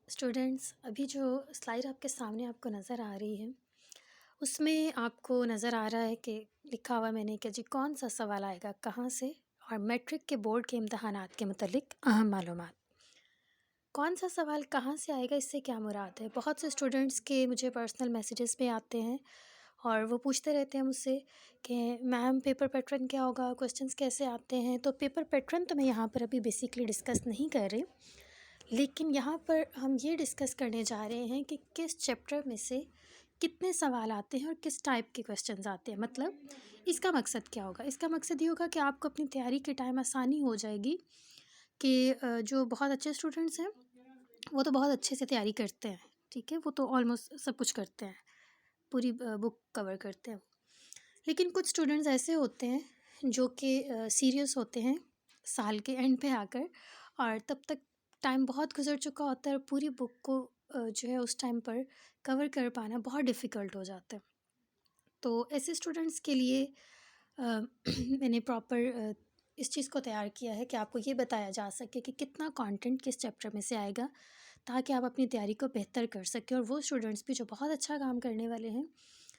Students, अभी जो slide आपके सामने आपको नज़र आ रही है, उसमें आपको नज़र आ रहा है कि लिखा हुआ मैंने कि जी कौन सा सवाल आएगा कहाँ से और मैट्रिक के बोर्ड के इम्तहानात के मुतलिक अहम मालूमात। कौन सा सवाल कहाँ से आएगा, इससे क्या मुराद है? बहुत से स्टूडेंट्स के मुझे पर्सनल मैसेजेस पे आते हैं और वो पूछते रहते हैं मुझसे कि मैम पेपर पैटर्न क्या होगा, क्वेश्चंस कैसे आते हैं। तो पेपर पैटर्न तो मैं यहाँ पर अभी बेसिकली डिस्कस नहीं कर रही, लेकिन यहाँ पर हम ये डिस्कस करने जा रहे हैं कि किस चैप्टर में से कितने सवाल आते हैं और किस टाइप के क्वेश्चंस आते हैं। मतलब इसका मकसद क्या होगा? इसका मकसद ये होगा कि आपको अपनी तैयारी के टाइम आसानी हो जाएगी कि जो बहुत अच्छे स्टूडेंट्स हैं वो तो बहुत अच्छे से तैयारी करते हैं, ठीक है, वो तो ऑलमोस्ट सब कुछ करते हैं, पूरी बुक कवर करते हैं। लेकिन कुछ स्टूडेंट्स ऐसे होते हैं जो कि सीरियस होते हैं साल के एंड पे आकर, और तब तक टाइम बहुत गुजर चुका होता है और पूरी बुक को जो है उस टाइम पर कवर कर पाना बहुत डिफ़िकल्ट हो जाता है। तो ऐसे स्टूडेंट्स के लिए मैंने प्रॉपर इस चीज़ को तैयार किया है कि आपको ये बताया जा सके कि कितना कंटेंट किस चैप्टर में से आएगा, ताकि आप अपनी तैयारी को बेहतर कर सकें और वो स्टूडेंट्स भी जो बहुत अच्छा काम करने वाले हैं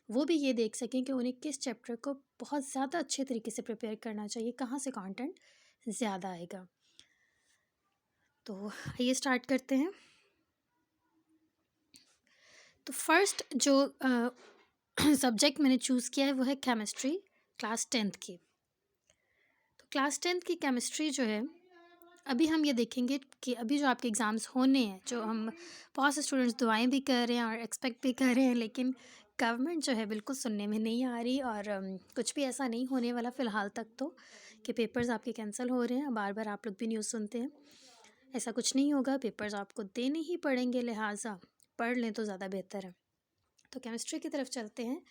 वो भी ये देख सकें कि उन्हें किस चैप्टर को बहुत ज़्यादा अच्छे तरीके से प्रिपेयर करना चाहिए, कहाँ से कंटेंट ज़्यादा आएगा। तो आइए स्टार्ट करते हैं। तो फर्स्ट जो सब्जेक्ट मैंने चूज़ किया है वो है केमिस्ट्री, क्लास 10th की। तो क्लास 10th की केमिस्ट्री जो है, अभी हम ये देखेंगे कि अभी जो आपके एग्ज़ाम्स होने हैं, जो हम बहुत से स्टूडेंट्स दुआएं भी कर रहे हैं और एक्सपेक्ट भी कर रहे हैं, लेकिन गवर्नमेंट जो है बिल्कुल सुनने में नहीं आ रही और कुछ भी ऐसा नहीं होने वाला फ़िलहाल तक तो, कि पेपर्स आपके कैंसिल हो रहे हैं। बार बार आप लोग भी न्यूज़ सुनते हैं, ऐसा कुछ नहीं होगा, पेपर्स आपको देने ही पड़ेंगे, लिहाजा पढ़ लें तो ज़्यादा बेहतर है। तो केमिस्ट्री की तरफ चलते हैं।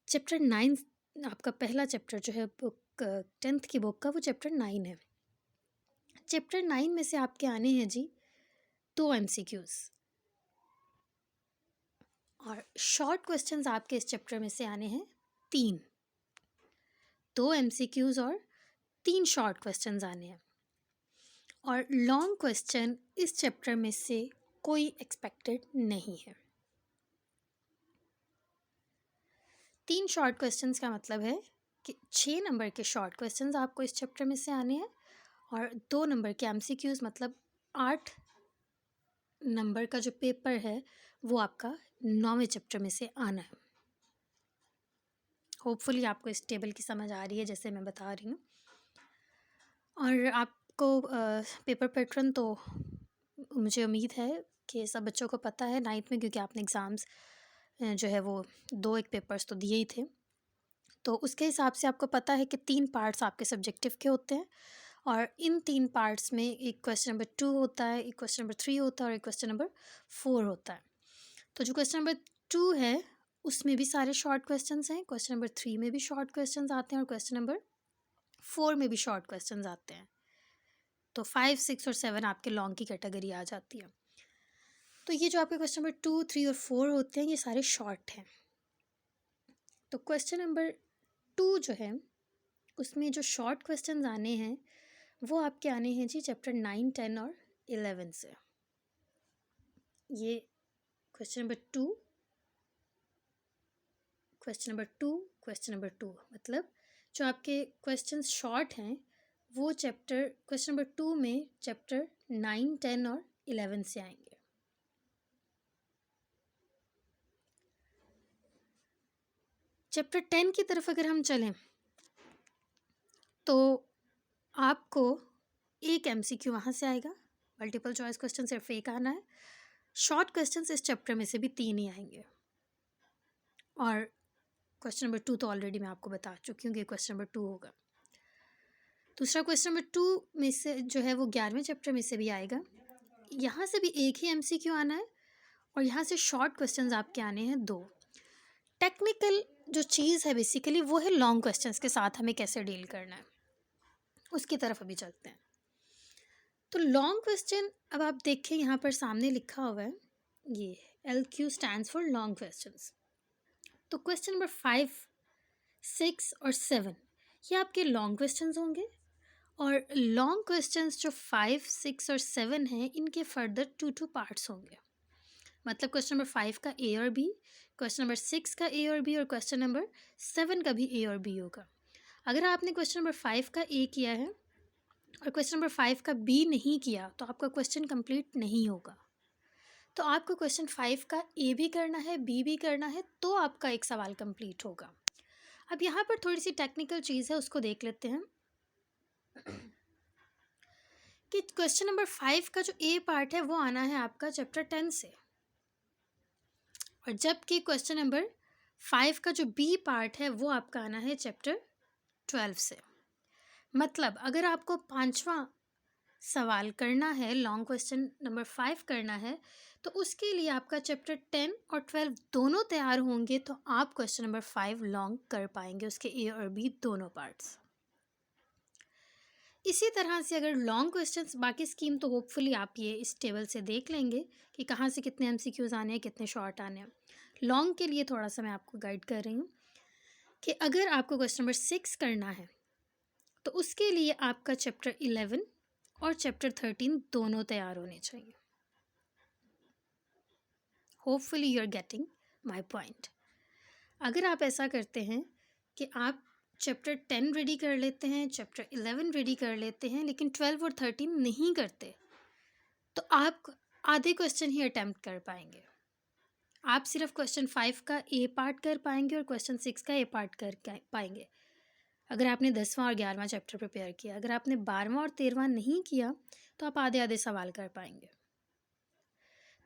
चैप्टर 9 आपका पहला चैप्टर जो है बुक 10th की बुक का, वो चैप्टर 9 है। चैप्टर 9 में से आपके आने हैं जी 2 MCQs और शॉर्ट क्वेश्चंस आपके इस चैप्टर में से आने हैं 3। 2 MCQs और 3 शॉर्ट क्वेश्चंस आने हैं, और लॉन्ग क्वेश्चन इस चैप्टर में से कोई एक्सपेक्टेड नहीं है। 3 शॉर्ट क्वेश्चंस का मतलब है कि 6 नंबर के शॉर्ट क्वेश्चंस आपको इस चैप्टर में से आने हैं और 2 नंबर के MCQs, मतलब 8 नंबर का जो पेपर है वो आपका 9वें चैप्टर में से आना है। होपफुली आपको इस टेबल की समझ आ रही है जैसे मैं बता रही हूँ। और आपको पेपर पैटर्न तो मुझे उम्मीद है कि सब बच्चों को पता है 9th में, क्योंकि आपने एग्ज़ाम्स जो है वो 2 एक पेपर्स तो दिए ही थे। तो उसके हिसाब से आपको पता है कि 3 पार्ट्स आपके सब्जेक्टिव के होते हैं और इन 3 पार्ट्स में एक क्वेश्चन नंबर 2 होता है, एक क्वेश्चन नंबर 3 होता है और एक क्वेश्चन नंबर 4 होता है। तो जो क्वेश्चन नंबर 2 है उसमें भी सारे शॉर्ट क्वेश्चंस हैं, क्वेश्चन नंबर 3 में भी शॉर्ट क्वेश्चंस आते हैं और क्वेश्चन नंबर 4 में भी शॉर्ट क्वेश्चंस आते हैं। तो 5, 6 और 7 आपके लॉन्ग की कैटेगरी आ जाती है। तो ये जो आपके क्वेश्चन नंबर 2, 3 और 4 होते हैं ये सारे शॉर्ट हैं। तो क्वेश्चन नंबर 2 जो है उसमें जो शॉर्ट क्वेश्चंस आने हैं वो आपके आने हैं जी चैप्टर 9, 10 और 11 से। ये question number 2, question number 2, question number 2, मतलब जो आपके क्वेश्चंस शॉर्ट हैं वो चैप्टर क्वेश्चन नंबर 2 में चैप्टर 9, 10 और 11 से आएंगे। चैप्टर 10 की तरफ अगर हम चलें तो आपको एक MCQ वहाँ से आएगा, मल्टीपल चॉइस क्वेश्चन सिर्फ एक आना है। शॉर्ट क्वेश्चंस इस चैप्टर में से भी 3 ही आएंगे और क्वेश्चन नंबर 2 तो ऑलरेडी मैं आपको बता चुकी हूँ कि क्वेश्चन नंबर 2 होगा। दूसरा क्वेश्चन नंबर 2 में से जो है वो 11वें चैप्टर में से भी आएगा, यहाँ से भी एक ही MCQ आना है और यहाँ से शॉर्ट क्वेश्चंस आपके आने हैं 2। टेक्निकल जो चीज़ है बेसिकली वो है लॉन्ग क्वेश्चंस के साथ हमें कैसे डील करना है, उसकी तरफ अभी चलते हैं। तो लॉन्ग क्वेश्चन अब आप देखें यहाँ पर सामने लिखा हुआ है, ये LQ stands for long questions. तो क्वेश्चन नंबर 5, 6 और 7 ये आपके लॉन्ग क्वेश्चंस होंगे और लॉन्ग क्वेश्चंस जो 5, 6 और 7 हैं, इनके फर्दर 2 पार्ट्स होंगे। मतलब क्वेश्चन नंबर 5 का ए और बी, क्वेश्चन नंबर 6 का ए और बी, और क्वेश्चन नंबर 7 का भी ए और बी होगा। अगर आपने क्वेश्चन नंबर 5 का ए किया है और क्वेश्चन नंबर 5 का बी नहीं किया, तो आपका क्वेश्चन कंप्लीट नहीं होगा। तो आपको क्वेश्चन 5 का ए भी करना है, बी भी करना है, तो आपका एक सवाल कंप्लीट होगा। अब यहाँ पर थोड़ी सी टेक्निकल चीज़ है, उसको देख लेते हैं कि क्वेश्चन नंबर 5 का जो ए पार्ट है वो आना है आपका चैप्टर 10 से, और जबकि क्वेश्चन नंबर 5 का जो बी पार्ट है वो आपका आना है चैप्टर 12 से। मतलब अगर आपको 5वां सवाल करना है, लॉन्ग क्वेश्चन नंबर 5 करना है, तो उसके लिए आपका चैप्टर 10 और 12 दोनों तैयार होंगे, तो आप क्वेश्चन नंबर 5 लॉन्ग कर पाएंगे, उसके ए और बी दोनों पार्ट्स। इसी तरह से अगर लॉन्ग क्वेश्चंस, बाकी स्कीम तो होपफुली आप ये इस टेबल से देख लेंगे कि कहाँ से कितने एमसीक्यूज़ आने हैं, कितने शॉर्ट आने हैं। लॉन्ग के लिए थोड़ा सा मैं आपको गाइड कर रही हूँ कि अगर आपको क्वेश्चन नंबर 6 करना है, तो उसके लिए आपका चैप्टर 11 और चैप्टर 13 दोनों तैयार होने चाहिए। Hopefully you are getting my point. अगर आप ऐसा करते हैं कि आप चैप्टर 10 रेडी कर लेते हैं, चैप्टर 11 रेडी कर लेते हैं, लेकिन 12 और 13 नहीं करते, तो आप आधे क्वेश्चन ही अटैम्प्ट कर पाएंगे। आप सिर्फ क्वेश्चन 5 का ए पार्ट कर पाएंगे और क्वेश्चन 6 का ए पार्ट कर पाएंगे, अगर आपने 10वां और 11वां चैप्टर प्रिपेयर किया। अगर आपने 12वां और 13वां नहीं किया, तो आप आधे आधे सवाल कर पाएंगे।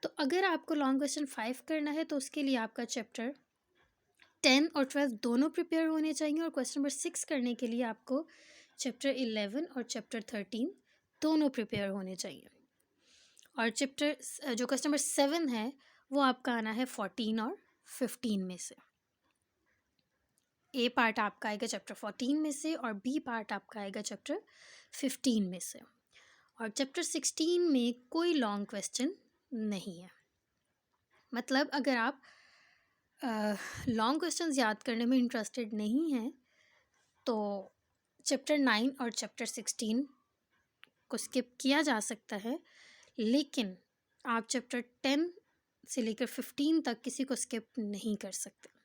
तो अगर आपको लॉन्ग क्वेश्चन 5 करना है, तो उसके लिए आपका चैप्टर 10 और 12 दोनों प्रिपेयर होने चाहिए, और क्वेश्चन नंबर 6 करने के लिए आपको चैप्टर 11 और चैप्टर 13 दोनों प्रिपेयर होने चाहिए। और चैप्टर जो क्वेश्चन नंबर 7 है वो आपका आना है 14 और 15 में से। ए पार्ट आपका आएगा चैप्टर 14 में से, और बी पार्ट आपका आएगा चैप्टर 15 में से। और चैप्टर 16 में कोई लॉन्ग क्वेश्चन नहीं है। मतलब अगर आप लॉन्ग क्वेश्चंस याद करने में इंटरेस्टेड नहीं हैं, तो चैप्टर 9 और चैप्टर 16 को स्किप किया जा सकता है, लेकिन आप चैप्टर 10 से लेकर 15 तक किसी को स्किप नहीं कर सकते।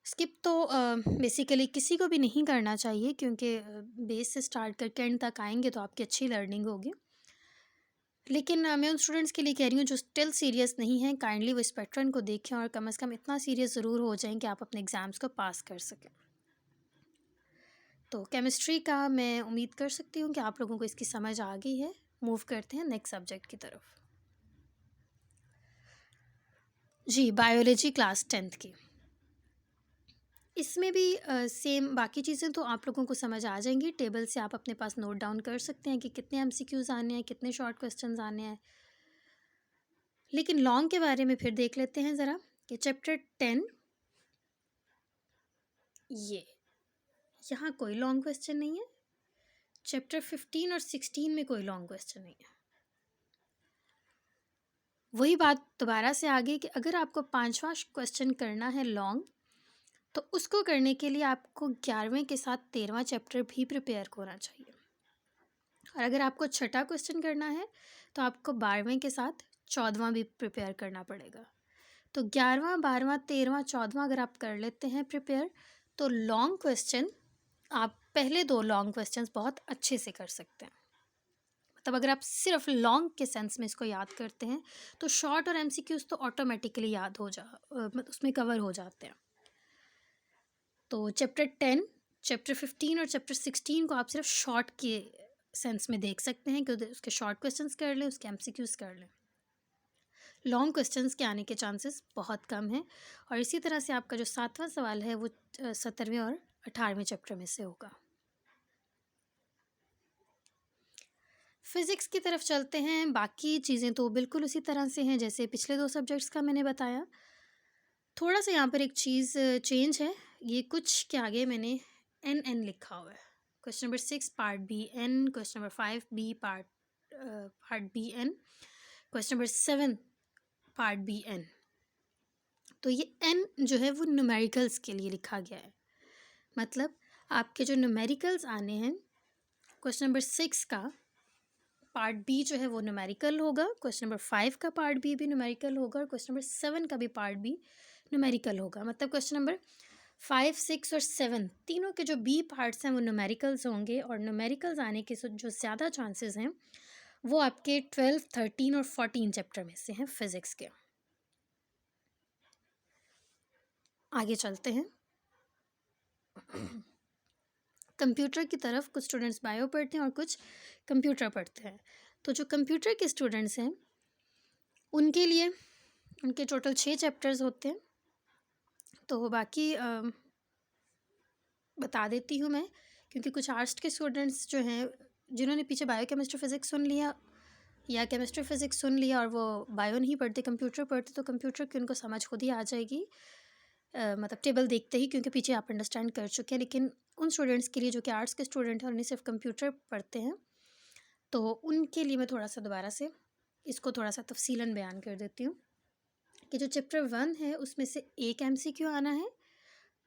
स्किप तो बेसिकली किसी को भी नहीं करना चाहिए, क्योंकि बेस से स्टार्ट करके एंड तक आएंगे तो आपकी अच्छी लर्निंग होगी। लेकिन मैं उन स्टूडेंट्स के लिए कह रही हूँ जो स्टिल सीरियस नहीं हैं, काइंडली वो इस पैटर्न को देखें और कम से कम इतना सीरियस ज़रूर हो जाएं कि आप अपने एग्ज़ाम्स को पास कर सकें। तो केमिस्ट्री का मैं उम्मीद कर सकती हूँ कि आप लोगों को इसकी समझ आ गई है। मूव करते हैं नेक्स्ट सब्जेक्ट की तरफ। जी, बायोलॉजी क्लास 10th की। इसमें भी सेम बाकी चीज़ें तो आप लोगों को समझ आ जाएंगी। टेबल से आप अपने पास नोट डाउन कर सकते हैं कि कितने एमसीक्यूज़ आने हैं, कितने शॉर्ट क्वेश्चंस आने हैं। लेकिन लॉन्ग के बारे में फिर देख लेते हैं ज़रा कि चैप्टर 10, ये यहाँ कोई लॉन्ग क्वेश्चन नहीं है। चैप्टर 15 और 16 में कोई लॉन्ग क्वेश्चन नहीं है। वही बात दोबारा से आ गई कि अगर आपको 5वां क्वेश्चन करना है लॉन्ग, तो उसको करने के लिए आपको 11वें के साथ 13वां चैप्टर भी प्रिपेयर होना चाहिए। और अगर आपको छठा क्वेश्चन करना है, तो आपको 12वें के साथ 14वां भी प्रिपेयर करना पड़ेगा। तो 11वां, 12वां, 13वां, 14वां अगर आप कर लेते हैं प्रिपेयर, तो लॉन्ग क्वेश्चन आप पहले 2 लॉन्ग क्वेश्चंस बहुत अच्छे से कर सकते हैं। मतलब अगर आप सिर्फ लॉन्ग के सेंस में इसको याद करते हैं, तो शॉर्ट और एमसीक्यूज तो ऑटोमेटिकली याद हो उसमें कवर हो जाते हैं। तो चैप्टर 10, चैप्टर 15 और चैप्टर 16 को आप सिर्फ शॉर्ट के सेंस में देख सकते हैं कि उसके शॉर्ट क्वेश्चंस कर लें, उसके एमसीक्यूज कर लें। लॉन्ग क्वेश्चंस के आने के चांसेस बहुत कम हैं। और इसी तरह से आपका जो 7वां सवाल है वो 17वें और 18वें चैप्टर में से होगा। फिज़िक्स की तरफ चलते हैं। बाकी चीज़ें तो बिल्कुल उसी तरह से हैं जैसे पिछले 2 सब्जेक्ट्स का मैंने बताया। थोड़ा सा यहाँ पर एक चीज़ चेंज है, ये कुछ के आगे मैंने एन लिखा हुआ है। Question number 6 part B an, question number 5 B part B an, question number 7 part B an. तो ये एन जो है वो न्यूमेरिकल्स के लिए लिखा गया है। मतलब आपके जो न्यूमेरिकल्स आने हैं क्वेश्चन नंबर 6 का पार्ट बी जो है वो न्यूमेरिकल होगा, क्वेश्चन नंबर 5 का पार्ट बी भी न्यूमेरिकल होगा और क्वेश्चन नंबर 7 का भी पार्ट बी न्यूमेरिकल होगा। मतलब क्वेश्चन नंबर 5, 6 और 7 तीनों के जो बी पार्ट्स हैं वो न्यूमेरिकल्स होंगे और न्यूमेरिकल्स आने के जो ज़्यादा चांसेस हैं वो आपके 12, 13 और 14 चैप्टर में से हैं फिज़िक्स के। आगे चलते हैं कंप्यूटर की तरफ। कुछ स्टूडेंट्स बायो पढ़ते हैं और कुछ कंप्यूटर पढ़ते हैं। तो जो कंप्यूटर के स्टूडेंट्स हैं उनके लिए उनके टोटल 6 चैप्टर्स होते हैं। तो बाकी बता देती हूँ मैं, क्योंकि कुछ आर्ट्स के स्टूडेंट्स जो हैं जिन्होंने पीछे बायो केमिस्ट्री फिज़िक्स सुन लिया या केमिस्ट्री फिज़िक्स सुन लिया और वो बायो नहीं पढ़ते, कंप्यूटर पढ़ते, तो कंप्यूटर की उनको समझ खुद ही आ जाएगी, मतलब टेबल देखते ही, क्योंकि पीछे आप अंडरस्टैंड कर चुके हैं। लेकिन उन स्टूडेंट्स के लिए जो कि आर्ट्स के स्टूडेंट हैं और उन्हें सिर्फ कंप्यूटर पढ़ते हैं, तो उनके लिए मैं थोड़ा सा दोबारा से इसको थोड़ा सा तफसीलन बयान कर देती हूँ कि जो चैप्टर 1 है उसमें से एक MCQ आना है,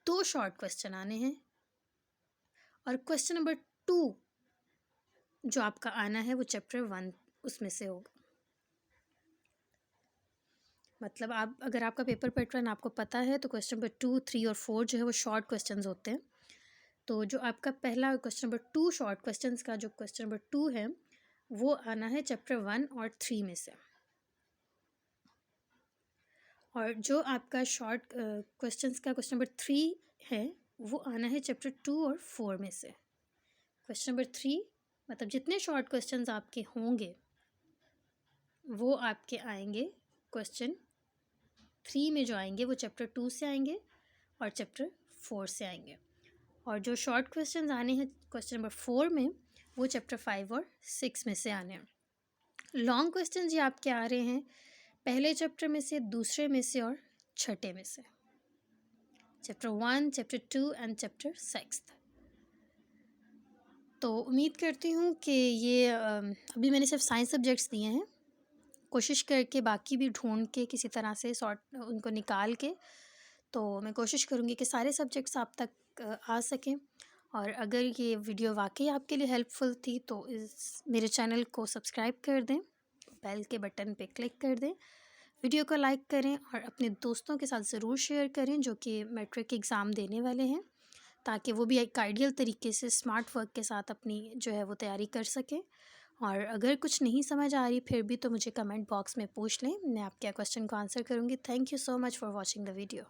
2 शॉर्ट क्वेश्चन आने हैं और क्वेश्चन नंबर 2 जो आपका आना है वो चैप्टर 1 उसमें से होगा। मतलब आप अगर आपका पेपर पैटर्न आपको पता है तो क्वेश्चन नंबर 2, 3 और 4 जो है वो शॉर्ट क्वेश्चंस होते हैं। तो जो आपका पहला क्वेश्चन नंबर 2 शॉर्ट क्वेश्चंस का जो क्वेश्चन नंबर 2 है वो आना है चैप्टर 1 और 3 में से, और जो आपका शॉर्ट क्वेश्चंस का क्वेश्चन नंबर 3 है वो आना है चैप्टर 2 और 4 में से। क्वेश्चन नंबर 3 मतलब जितने शॉर्ट क्वेश्चंस आपके होंगे वो आपके आएंगे क्वेश्चन 3 में, जो आएंगे वो चैप्टर 2 से आएंगे और चैप्टर 4 से आएंगे, और जो शॉर्ट क्वेश्चंस आने हैं क्वेश्चन नंबर 4 में वो चैप्टर 5 और 6 में से आने हैं। लॉन्ग क्वेश्चंस ये आपके आ रहे हैं पहले चैप्टर में से, दूसरे में से और छठे में से, चैप्टर 1, चैप्टर 2 एंड चैप्टर 6। तो उम्मीद करती हूँ कि ये अभी मैंने सिर्फ साइंस सब्जेक्ट्स दिए हैं, कोशिश करके बाकी भी ढूंढ के किसी तरह से सॉर्ट उनको निकाल के, तो मैं कोशिश करूँगी कि सारे सब्जेक्ट्स आप तक आ सकें। और अगर ये वीडियो वाकई आपके लिए हेल्पफुल थी तो इस मेरे चैनल को सब्सक्राइब कर दें, बेल के बटन पे क्लिक कर दें, वीडियो को लाइक करें और अपने दोस्तों के साथ ज़रूर शेयर करें जो कि मैट्रिक एग्ज़ाम देने वाले हैं, ताकि वो भी एक आइडियल तरीके से स्मार्ट वर्क के साथ अपनी जो है वो तैयारी कर सकें। और अगर कुछ नहीं समझ आ रही फिर भी तो मुझे कमेंट बॉक्स में पूछ लें, मैं आपके क्वेश्चन को आंसर करूँगी। Thank you so much for watching the video.